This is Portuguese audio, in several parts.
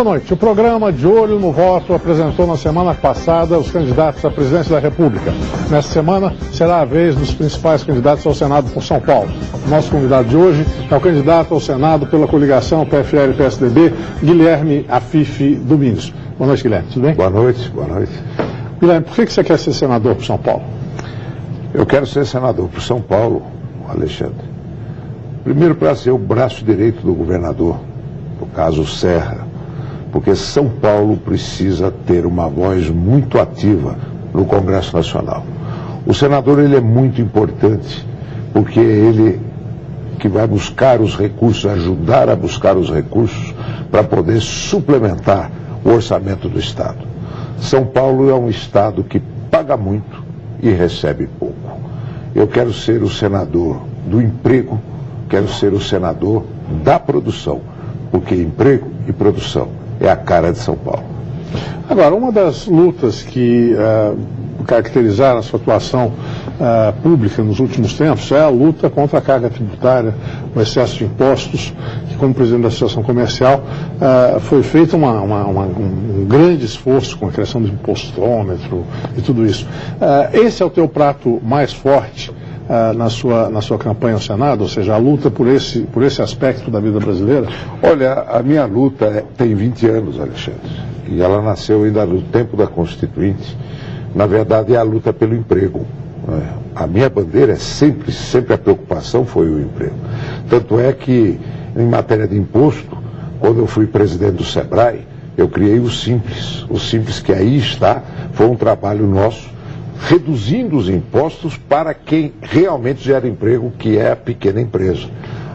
Boa noite. O programa De Olho no Voto apresentou na semana passada os candidatos à presidência da República. Nesta semana será a vez dos principais candidatos ao Senado por São Paulo. O nosso convidado de hoje é o candidato ao Senado pela coligação PFL-PSDB, Guilherme Afife Domingos. Boa noite, Guilherme. Tudo bem? Boa noite, boa noite. Guilherme, por que você quer ser senador por São Paulo? Eu quero ser senador por São Paulo, Alexandre. Primeiro, para ser o braço direito do governador, no caso Serra, porque São Paulo precisa ter uma voz muito ativa no Congresso Nacional. O senador, ele é muito importante, porque ele que vai buscar os recursos, ajudar a buscar os recursos para poder suplementar o orçamento do Estado. São Paulo é um Estado que paga muito e recebe pouco. Eu quero ser o senador do emprego, quero ser o senador da produção, porque emprego e produção é a cara de São Paulo. Agora, uma das lutas que caracterizaram a sua atuação pública nos últimos tempos é a luta contra a carga tributária, o excesso de impostos, que como presidente da Associação Comercial foi feito um grande esforço com a criação do impostômetro e tudo isso. Esse é o teu prato mais forte na sua campanha ao Senado, ou seja, a luta por esse aspecto da vida brasileira? Olha, a minha luta tem 20 anos, Alexandre, e ela nasceu ainda no tempo da Constituinte. Na verdade, é a luta pelo emprego. A minha bandeira é sempre a preocupação foi o emprego. Tanto é que, em matéria de imposto, quando eu fui presidente do SEBRAE, eu criei o Simples. O Simples que aí está, foi um trabalho nosso, reduzindo os impostos para quem realmente gera emprego, que é a pequena empresa.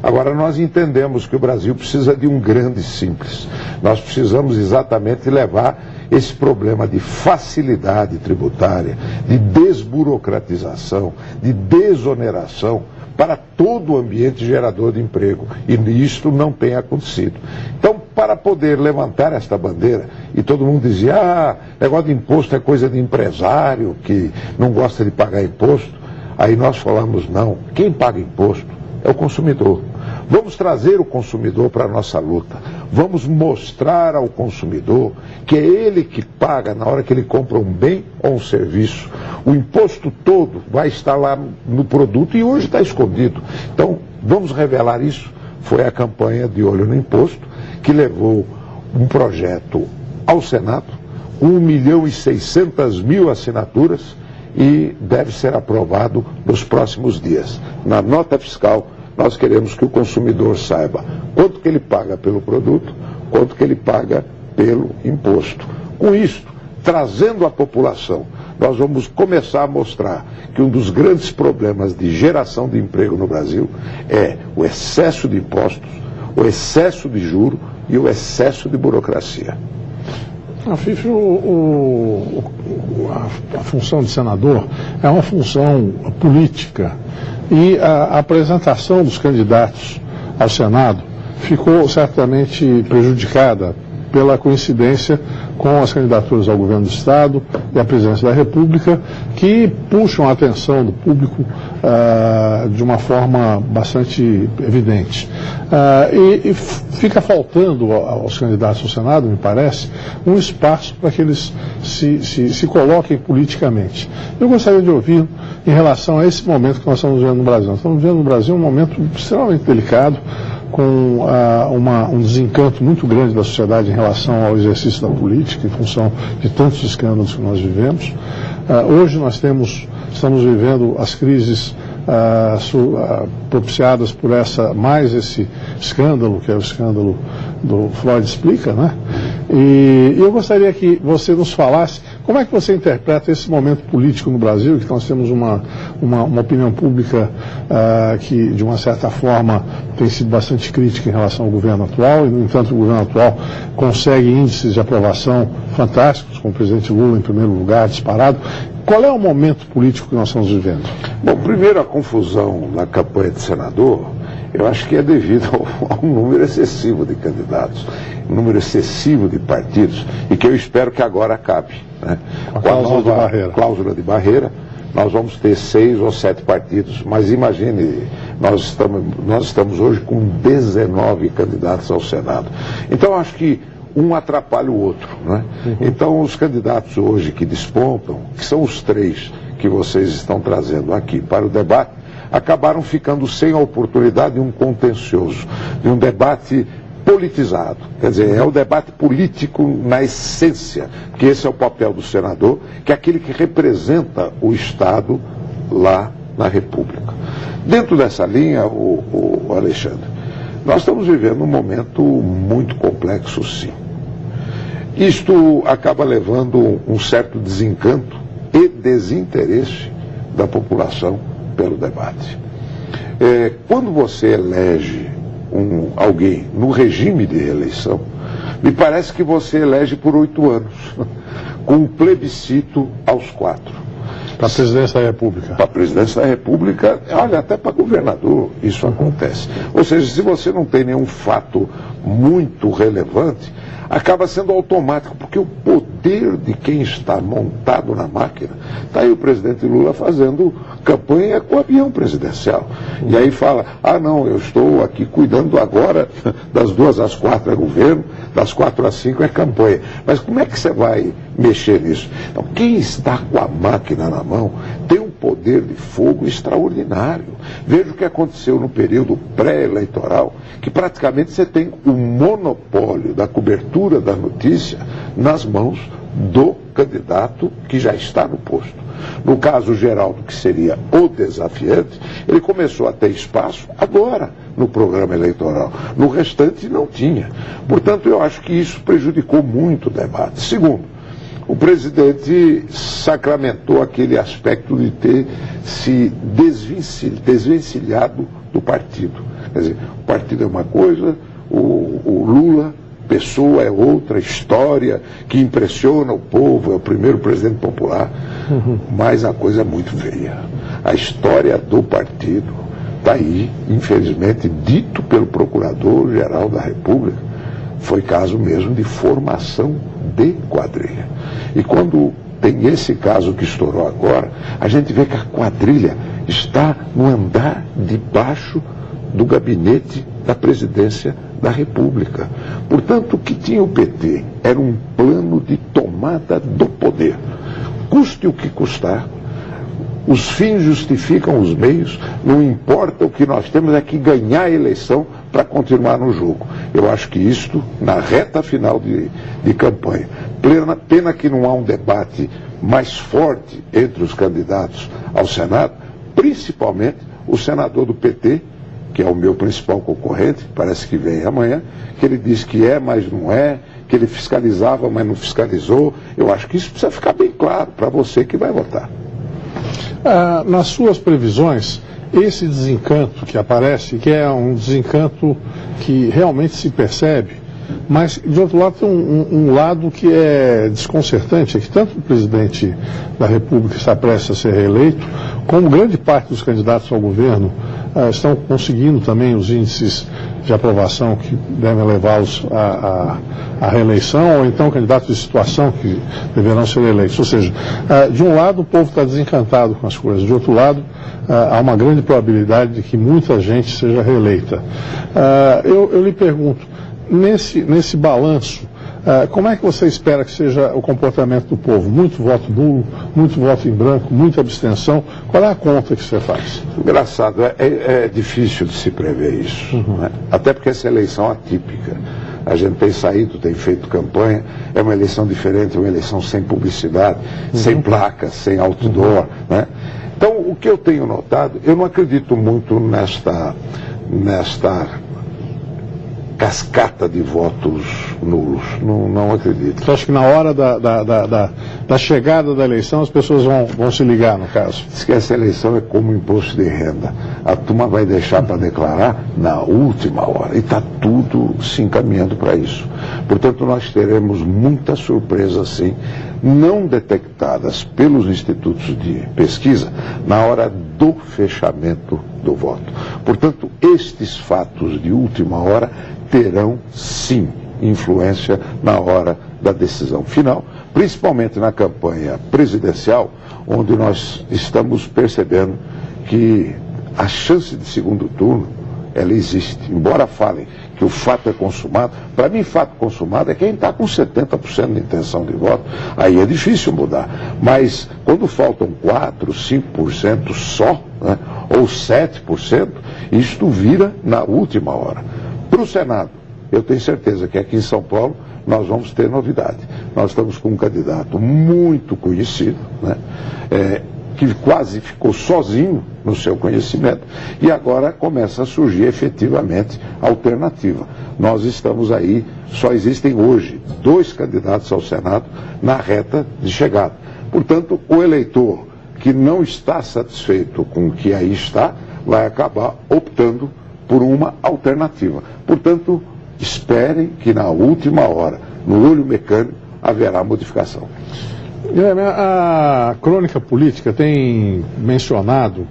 Agora, nós entendemos que o Brasil precisa de um grande Simples. Nós precisamos exatamente levar esse problema de facilidade tributária, de desburocratização, de desoneração para todo o ambiente gerador de emprego. E isto não tem acontecido. Então, para poder levantar esta bandeira, e todo mundo dizia, negócio de imposto é coisa de empresário que não gosta de pagar imposto. Aí nós falamos, não, quem paga imposto é o consumidor. Vamos trazer o consumidor para a nossa luta. Vamos mostrar ao consumidor que é ele que paga na hora que ele compra um bem ou um serviço. O imposto todo vai estar lá no produto e hoje está escondido. Então, vamos revelar isso. Foi a campanha de Olho no Imposto que levou um projeto ao Senado, 1.600.000 assinaturas, e deve ser aprovado nos próximos dias. Na nota fiscal, nós queremos que o consumidor saiba quanto que ele paga pelo produto, quanto que ele paga pelo imposto. Com isso, trazendo a população, nós vamos começar a mostrar que um dos grandes problemas de geração de emprego no Brasil é o excesso de impostos, o excesso de juro e o excesso de burocracia. Afife, a função de senador é uma função política e a apresentação dos candidatos ao Senado ficou certamente prejudicada pela coincidência com as candidaturas ao governo do Estado e à presidência da República, que puxam a atenção do público de uma forma bastante evidente. E fica faltando aos candidatos ao Senado, me parece, um espaço para que eles se coloquem politicamente. Eu gostaria de ouvir em relação a esse momento que nós estamos vivendo no Brasil. Nós estamos vivendo no Brasil um momento extremamente delicado, com um desencanto muito grande da sociedade em relação ao exercício da política, em função de tantos escândalos que nós vivemos. Hoje nós estamos vivendo as crises propiciadas por mais esse escândalo, que é o escândalo do Floyd Explica, né? E eu gostaria que você nos falasse como é que você interpreta esse momento político no Brasil, que nós temos uma opinião pública que, de uma certa forma, tem sido bastante crítica em relação ao governo atual, e, no entanto, o governo atual consegue índices de aprovação fantásticos, com o presidente Lula em primeiro lugar, disparado. Qual é o momento político que nós estamos vivendo? Bom, primeiro, a confusão na campanha de senador, eu acho que é devido a um número excessivo de candidatos, um número excessivo de partidos, e que eu espero que agora acabe. Né? Com a cláusula de barreira, nós vamos ter 6 ou 7 partidos, mas imagine, nós estamos hoje com 19 candidatos ao Senado. Então, acho que um atrapalha o outro, né? Então os candidatos hoje que despontam, que são os 3 que vocês estão trazendo aqui para o debate, acabaram ficando sem a oportunidade de um contencioso, de um debate politizado. Quer dizer, é o debate político na essência, que esse é o papel do senador, que é aquele que representa o Estado lá na República. Dentro dessa linha, o Alexandre, nós estamos vivendo um momento muito complexo, sim. Isto acaba levando um certo desencanto e desinteresse da população pelo debate. Quando você elege alguém no regime de reeleição, me parece que você elege por 8 anos, com um plebiscito aos 4. Para a presidência da República. Para a presidência da República, olha, até para governador isso acontece. Ou seja, se você não tem nenhum fato muito relevante, acaba sendo automático, porque o poder de quem está montado na máquina, está aí o presidente Lula fazendo campanha com o avião presidencial. E aí fala, não, eu estou aqui cuidando agora das 2 às 4 é governo, das 4 às 5 é campanha. Mas como é que você vai mexer nisso? Então, quem está com a máquina na mão tem um poder de fogo extraordinário. Veja o que aconteceu no período pré-eleitoral, que praticamente você tem o monopólio da cobertura da notícia nas mãos do candidato que já está no posto. No caso Geraldo, que seria o desafiante, ele começou a ter espaço agora no programa eleitoral. No restante não tinha. Portanto, eu acho que isso prejudicou muito o debate. Segundo, o presidente sacramentou aquele aspecto de ter se desvencilhado do partido. Quer dizer, o partido é uma coisa, o Lula, pessoa, é outra, história que impressiona o povo, é o primeiro presidente popular, mas a coisa é muito feia. A história do partido está aí, infelizmente, dito pelo Procurador-Geral da República, foi caso mesmo de formação de quadrilha. E quando tem esse caso que estourou agora, a gente vê que a quadrilha está no andar de baixo do gabinete da presidência da República. Portanto, o que tinha o PT era um plano de tomada do poder. Custe o que custar, os fins justificam os meios, não importa, o que nós temos é que ganhar a eleição para continuar no jogo. Eu acho que isto, na reta final de campanha, pena que não há um debate mais forte entre os candidatos ao Senado, principalmente o senador do PT, que é o meu principal concorrente, parece que vem amanhã, que ele diz que é, mas não é, que ele fiscalizava, mas não fiscalizou. Eu acho que isso precisa ficar bem claro para você que vai votar. Nas suas previsões, esse desencanto que aparece, que é um desencanto que realmente se percebe, mas de outro lado tem um lado que é desconcertante, é que tanto o presidente da República está prestes a ser reeleito, como grande parte dos candidatos ao governo estão conseguindo também os índices de aprovação que devem levá-los à reeleição, ou então candidatos de situação que deverão ser eleitos. Ou seja, de um lado o povo está desencantado com as coisas, de outro lado há uma grande probabilidade de que muita gente seja reeleita. Eu lhe pergunto, nesse balanço, como é que você espera que seja o comportamento do povo? Muito voto nulo, muito voto em branco, muita abstenção? Qual é a conta que você faz? Engraçado, é difícil de se prever isso, né? Até porque essa eleição é atípica. A gente tem saído, tem feito campanha, é uma eleição diferente, é uma eleição sem publicidade, sem placa, sem outdoor, né? Então, o que eu tenho notado, eu não acredito muito nesta cascata de votos nulos. Não acredito. Você acha que na hora da chegada da eleição as pessoas vão se ligar, no caso? Diz que essa eleição é como imposto de renda. A turma vai deixar para declarar na última hora. E está tudo se encaminhando para isso. Portanto, nós teremos muitas surpresas, sim, não detectadas pelos institutos de pesquisa na hora do fechamento do voto. Portanto, estes fatos de última hora terão, sim, influência na hora da decisão final, principalmente na campanha presidencial, onde nós estamos percebendo que a chance de segundo turno, ela existe. Embora falem que o fato é consumado. Para mim, fato consumado é quem está com 70% de intenção de voto. Aí é difícil mudar. Mas quando faltam 4%, 5% só, né, ou 7%, isto vira na última hora. Para o Senado, eu tenho certeza que aqui em São Paulo nós vamos ter novidade. Nós estamos com um candidato muito conhecido, né, que quase ficou sozinho no seu conhecimento, e agora começa a surgir efetivamente a alternativa. Nós estamos aí, só existem hoje 2 candidatos ao Senado na reta de chegada. Portanto, o eleitor que não está satisfeito com o que aí está, vai acabar optando por uma alternativa. Portanto, esperem que na última hora, no olho mecânico, haverá modificação. A crônica política tem mencionado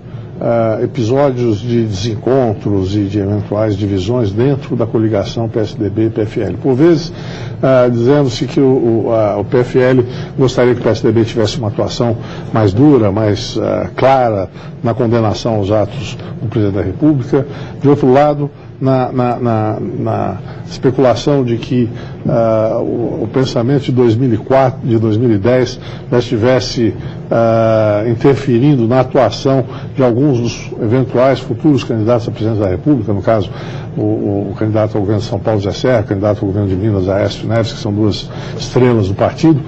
episódios de desencontros e de eventuais divisões dentro da coligação PSDB e PFL. Por vezes, dizendo-se que o PFL gostaria que o PSDB tivesse uma atuação mais dura, mais clara na condenação aos atos do presidente da República. De outro lado, na especulação de que o pensamento de 2004, de 2010 já estivesse interferindo na atuação de alguns dos eventuais futuros candidatos a presidente da República, no caso o candidato ao governo de São Paulo, Zé Serra, o candidato ao governo de Minas, Aécio Neves, que são 2 estrelas do partido.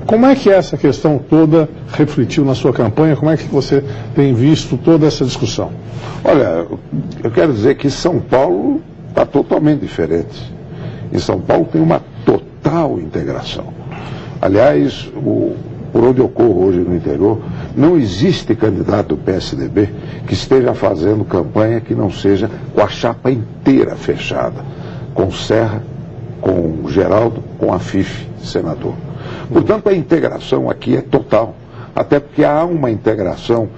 Como é que essa questão toda refletiu na sua campanha? Como é que você tem visto toda essa discussão? Olha, eu quero dizer que São Paulo está totalmente diferente. Em São Paulo tem uma total integração. Aliás, por onde eu corro hoje no interior, não existe candidato do PSDB que esteja fazendo campanha que não seja com a chapa inteira fechada, com Serra, com Geraldo, com a Fife, senador. Portanto, a integração aqui é total, até porque há uma integração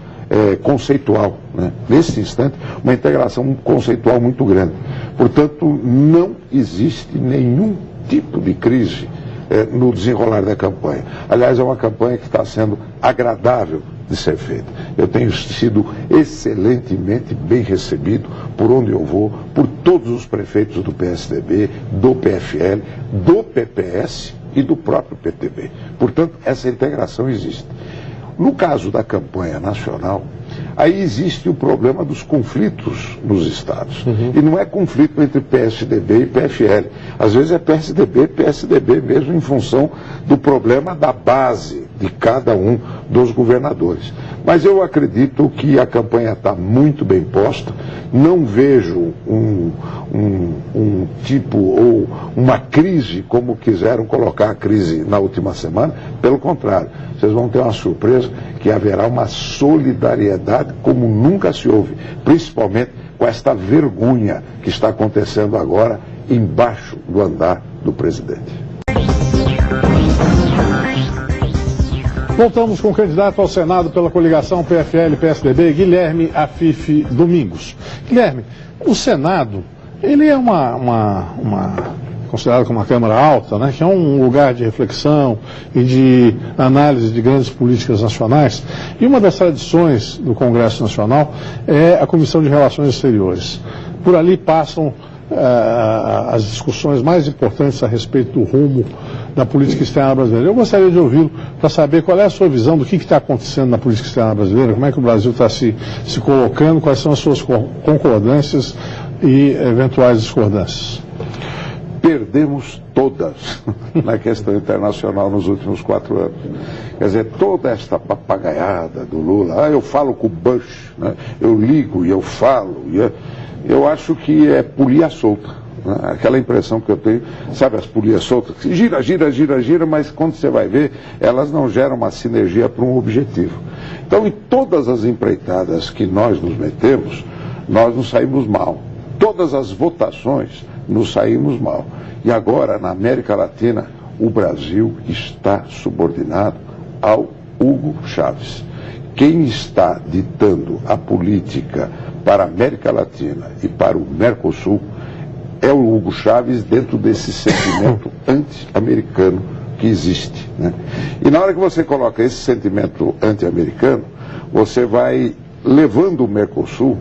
conceitual, né? Nesse instante, uma integração conceitual muito grande. Portanto, não existe nenhum tipo de crise no desenrolar da campanha. Aliás, é uma campanha que está sendo agradável de ser feita. Eu tenho sido excelentemente bem recebido por onde eu vou, por todos os prefeitos do PSDB, do PFL, do PPS e do próprio PTB. Portanto, essa integração existe. No caso da campanha nacional, aí existe o problema dos conflitos nos estados. E não é conflito entre PSDB e PFL. Às vezes é PSDB e PSDB mesmo, em função do problema da base de cada um dos governadores. Mas eu acredito que a campanha está muito bem posta. Não vejo um tipo ou uma crise como quiseram colocar a crise na última semana. Pelo contrário, vocês vão ter uma surpresa que haverá uma solidariedade como nunca se houve, principalmente com esta vergonha que está acontecendo agora embaixo do andar do presidente. Voltamos com o candidato ao Senado pela coligação PFL-PSDB, Guilherme Afife Domingos. Guilherme, o Senado, ele é considerado como uma Câmara Alta, né, que é um lugar de reflexão e de análise de grandes políticas nacionais. E uma das tradições do Congresso Nacional é a Comissão de Relações Exteriores. Por ali passam as discussões mais importantes a respeito do rumo da política externa brasileira. Eu gostaria de ouvi-lo para saber qual é a sua visão do que está acontecendo na política externa brasileira, como é que o Brasil está se colocando, quais são as suas concordâncias e eventuais discordâncias. Perdemos todas na questão internacional nos últimos 4 anos. Quer dizer, toda esta papagaiada do Lula, eu falo com o Bush, né? Eu ligo e eu falo, eu acho que é polia solta. Né? Aquela impressão que eu tenho, sabe, as polias soltas, que gira, mas quando você vai ver, elas não geram uma sinergia para um objetivo. Então, em todas as empreitadas que nós nos metemos, nós nos saímos mal. Todas as votações, nos saímos mal. E agora, na América Latina, o Brasil está subordinado ao Hugo Chávez. Quem está ditando a política para a América Latina e para o Mercosul é o Hugo Chávez, dentro desse sentimento anti-americano que existe, né? E na hora que você coloca esse sentimento anti-americano, você vai levando o Mercosul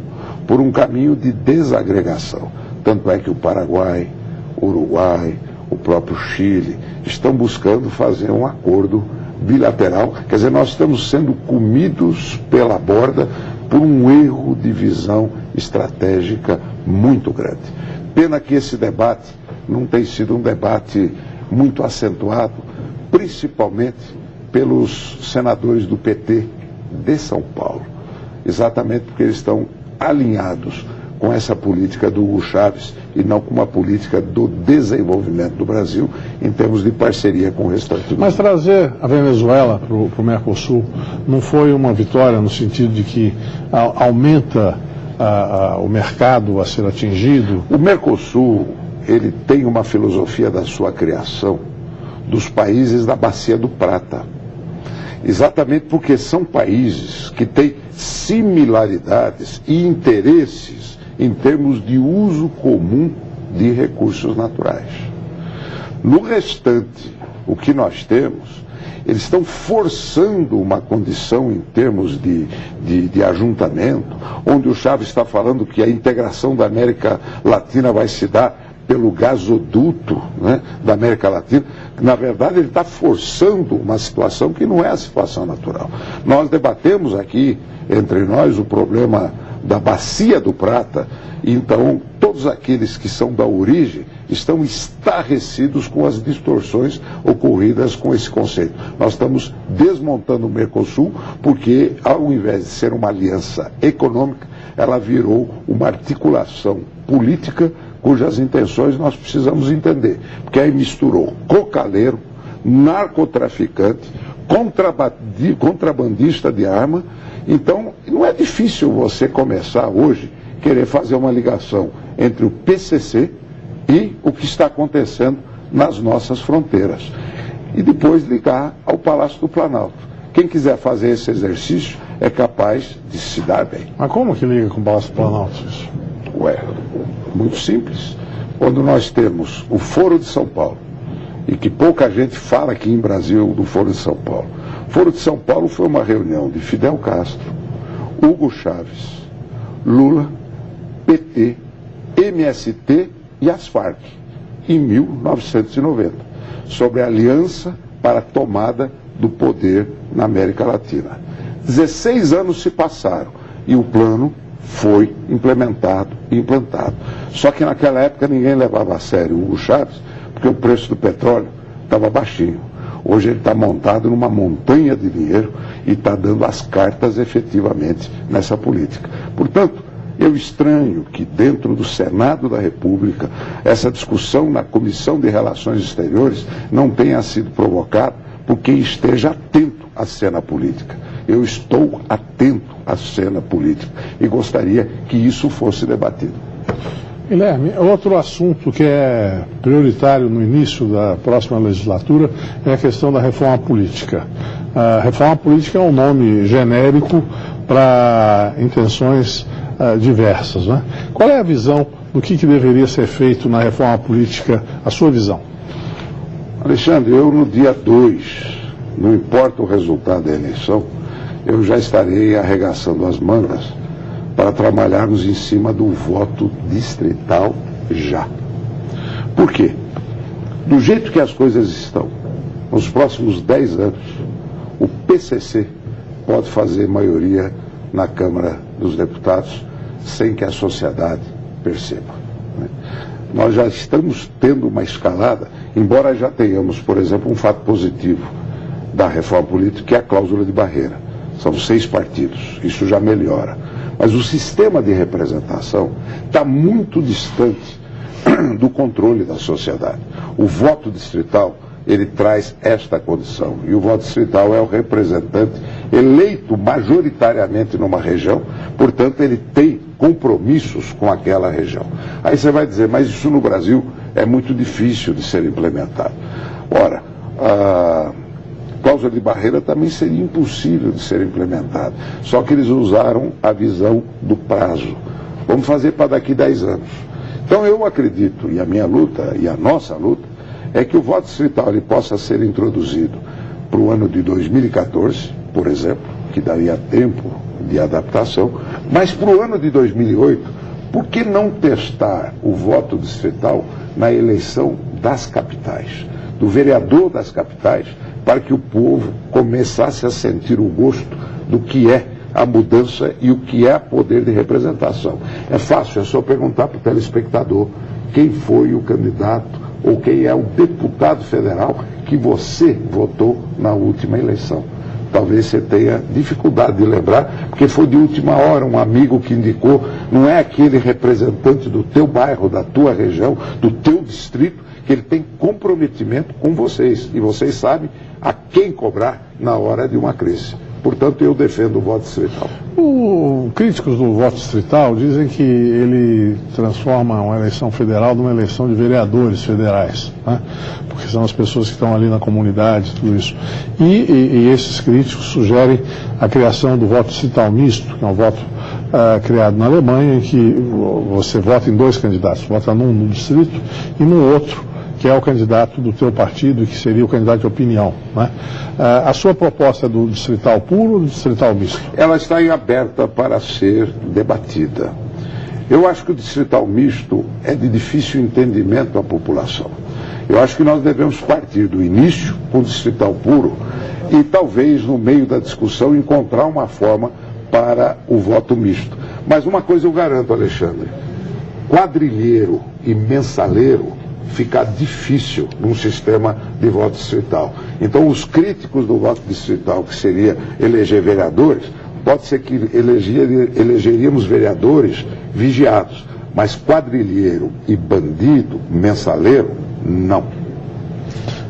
por um caminho de desagregação. Tanto é que o Paraguai, o Uruguai, o próprio Chile estão buscando fazer um acordo bilateral. Quer dizer, nós estamos sendo comidos pela borda por um erro de visão estratégica muito grande. Pena que esse debate não tem sido um debate muito acentuado, principalmente pelos senadores do PT de São Paulo, exatamente porque eles estão alinhados com essa política do Hugo Chávez e não com uma política do desenvolvimento do Brasil em termos de parceria com o restante do mundo. Mas trazer a Venezuela para o Mercosul não foi uma vitória no sentido de que aumenta o mercado a ser atingido? O Mercosul, ele tem uma filosofia da sua criação dos países da Bacia do Prata. Exatamente porque são países que têm similaridades e interesses em termos de uso comum de recursos naturais. No restante, o que nós temos, eles estão forçando uma condição em termos de ajuntamento, onde o Chávez está falando que a integração da América Latina vai se dar pelo gasoduto, né, da América Latina. Na verdade, ele está forçando uma situação que não é a situação natural. Nós debatemos aqui, entre nós, o problema da Bacia do Prata, e então todos aqueles que são da origem estão estarrecidos com as distorções ocorridas com esse conceito. Nós estamos desmontando o Mercosul porque, ao invés de ser uma aliança econômica, ela virou uma articulação política cujas intenções nós precisamos entender. Porque aí misturou cocaleiro, narcotraficante, contrabandista de arma. Então, não é difícil você começar hoje querer fazer uma ligação entre o PCC e o que está acontecendo nas nossas fronteiras. E depois ligar ao Palácio do Planalto. Quem quiser fazer esse exercício é capaz de se dar bem. Mas como que liga com o Palácio do Planalto isso? Ué, muito simples. Quando nós temos o Foro de São Paulo, e que pouca gente fala aqui em Brasil do Foro de São Paulo. O Foro de São Paulo foi uma reunião de Fidel Castro, Hugo Chávez, Lula, PT, MST e as Farc, em 1990, sobre a aliança para a tomada do poder na América Latina. 16 anos se passaram e o plano foi implementado e implantado. Só que naquela época ninguém levava a sério o Hugo Chávez, porque o preço do petróleo estava baixinho. Hoje ele está montado numa montanha de dinheiro e está dando as cartas efetivamente nessa política. Portanto, eu estranho que dentro do Senado da República essa discussão na Comissão de Relações Exteriores não tenha sido provocada por quem esteja atento à cena política. Eu estou atento à cena política e gostaria que isso fosse debatido. Guilherme, outro assunto que é prioritário no início da próxima legislatura é a questão da reforma política. A reforma política é um nome genérico para intenções diversas, né? Qual é a visão do que deveria ser feito na reforma política, a sua visão? Alexandre, eu no dia 2, não importa o resultado da eleição, eu já estarei arregaçando as mangas para trabalharmos em cima do voto distrital já. Por quê? Do jeito que as coisas estão, nos próximos 10 anos, o PCC pode fazer maioria na Câmara dos Deputados sem que a sociedade perceba, né? Nós já estamos tendo uma escalada, embora já tenhamos, por exemplo, um fato positivo da reforma política, que é a cláusula de barreira. São 6 partidos, isso já melhora. Mas o sistema de representação está muito distante do controle da sociedade. O voto distrital, ele traz esta condição. E o voto distrital é o representante eleito majoritariamente numa região, portanto, ele tem compromissos com aquela região. Aí você vai dizer, mas isso no Brasil é muito difícil de ser implementado. Ora, a cláusula de barreira também seria impossível de ser implementada. Só que eles usaram a visão do prazo. Vamos fazer para daqui 10 anos. Então eu acredito, e a minha luta, e a nossa luta, é que o voto distrital ele possa ser introduzido para o ano de 2014, por exemplo, que daria tempo de adaptação, mas para o ano de 2008 Por que não testar o voto distrital na eleição das capitais, do vereador das capitais, para que o povo começasse a sentir o gosto do que é a mudança e o que é poder de representação? É fácil, é só perguntar para o telespectador quem foi o candidato ou quem é o deputado federal que você votou na última eleição. Talvez você tenha dificuldade de lembrar, porque foi de última hora, um amigo que indicou, não é aquele representante do teu bairro, da tua região, do teu distrito, que ele tem comprometimento com vocês, e vocês sabem a quem cobrar na hora de uma crise. Portanto, eu defendo o voto distrital. Críticos do voto distrital dizem que ele transforma uma eleição federal numa eleição de vereadores federais, né? Porque são as pessoas que estão ali na comunidade, tudo isso. E esses críticos sugerem a criação do voto distrital misto, que é um voto criado na Alemanha, em que você vota em dois candidatos, vota num no distrito e no outro, que é o candidato do teu partido e que seria o candidato de opinião, né? A sua proposta é do distrital puro ou do distrital misto? Ela está em aberta para ser debatida. Eu acho que o distrital misto é de difícil entendimento à população. Eu acho que nós devemos partir do início com o distrital puro e talvez no meio da discussão encontrar uma forma para o voto misto. Mas uma coisa eu garanto, Alexandre, quadrilheiro e mensaleiro fica difícil num sistema de voto distrital. Então, os críticos do voto distrital, que seria eleger vereadores, pode ser que elegeríamos vereadores vigiados, mas quadrilheiro e bandido, mensaleiro, não.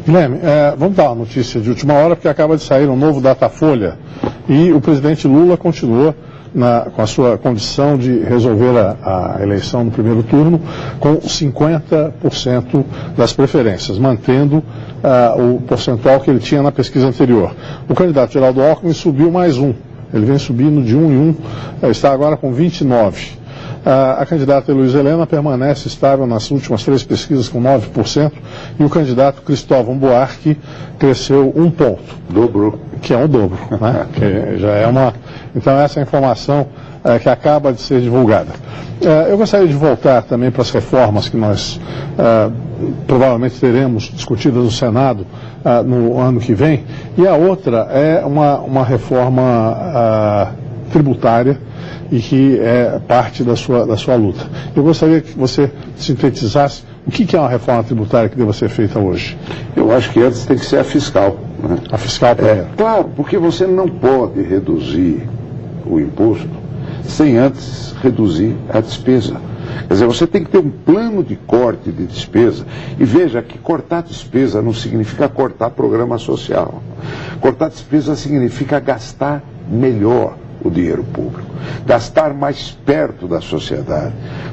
Guilherme, vamos dar uma notícia de última hora, porque acaba de sair um novo Datafolha e o presidente Lula continua com a sua condição de resolver a eleição no primeiro turno com 50% das preferências, mantendo o percentual que ele tinha na pesquisa anterior. O candidato Geraldo Alckmin subiu mais um, ele vem subindo de 1 em 1, está agora com 29%. A candidata Heloísa Helena permanece estável nas últimas 3 pesquisas com 9%, e o candidato Cristóvão Buarque cresceu 1 ponto. Dobrou. Que é um dobro, né? Que já é uma... Então essa é a informação que acaba de ser divulgada. Eu gostaria de voltar também para as reformas que nós provavelmente teremos discutidas no Senado no ano que vem, e a outra é uma reforma tributária, e que é parte da sua luta. Eu gostaria que você sintetizasse o que é uma reforma tributária que deva ser feita hoje. Eu acho que antes tem que ser a fiscal, né? A fiscal primeiro. Claro, porque você não pode reduzir o imposto sem antes reduzir a despesa. Quer dizer, você tem que ter um plano de corte de despesa. E veja que cortar despesa não significa cortar programa social. Cortar despesa significa gastar melhor o dinheiro público, gastar mais perto da sociedade,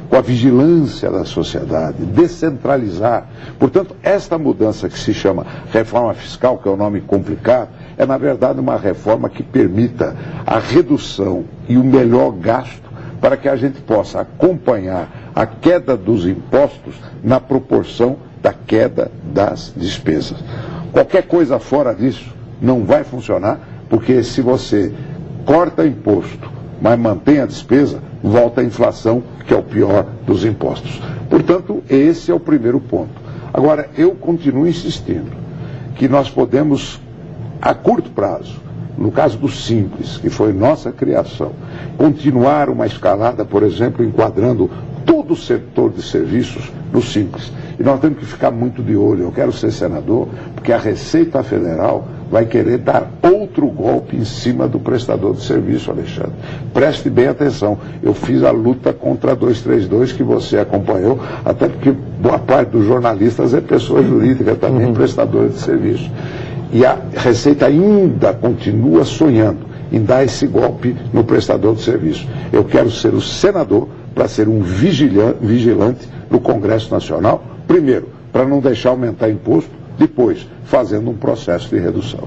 com a vigilância da sociedade, descentralizar. Portanto, esta mudança que se chama reforma fiscal, que é um nome complicado, é na verdade uma reforma que permita a redução e o melhor gasto para que a gente possa acompanhar a queda dos impostos na proporção da queda das despesas. Qualquer coisa fora disso não vai funcionar, porque se você corta imposto, mas mantém a despesa, volta a inflação, que é o pior dos impostos. Portanto, esse é o primeiro ponto. Agora, eu continuo insistindo que nós podemos, a curto prazo, no caso do Simples, que foi nossa criação, continuar uma escalada, por exemplo, enquadrando todo o setor de serviços no Simples. E nós temos que ficar muito de olho. Eu quero ser senador, porque a Receita Federal vai querer dar outro golpe em cima do prestador de serviço, Alexandre. Preste bem atenção. Eu fiz a luta contra a 232, que você acompanhou, até porque boa parte dos jornalistas é pessoa jurídica também, prestador de serviço. E a Receita ainda continua sonhando em dar esse golpe no prestador de serviço. Eu quero ser o senador para ser um vigilante no Congresso Nacional, primeiro, para não deixar aumentar imposto, depois, fazendo um processo de redução.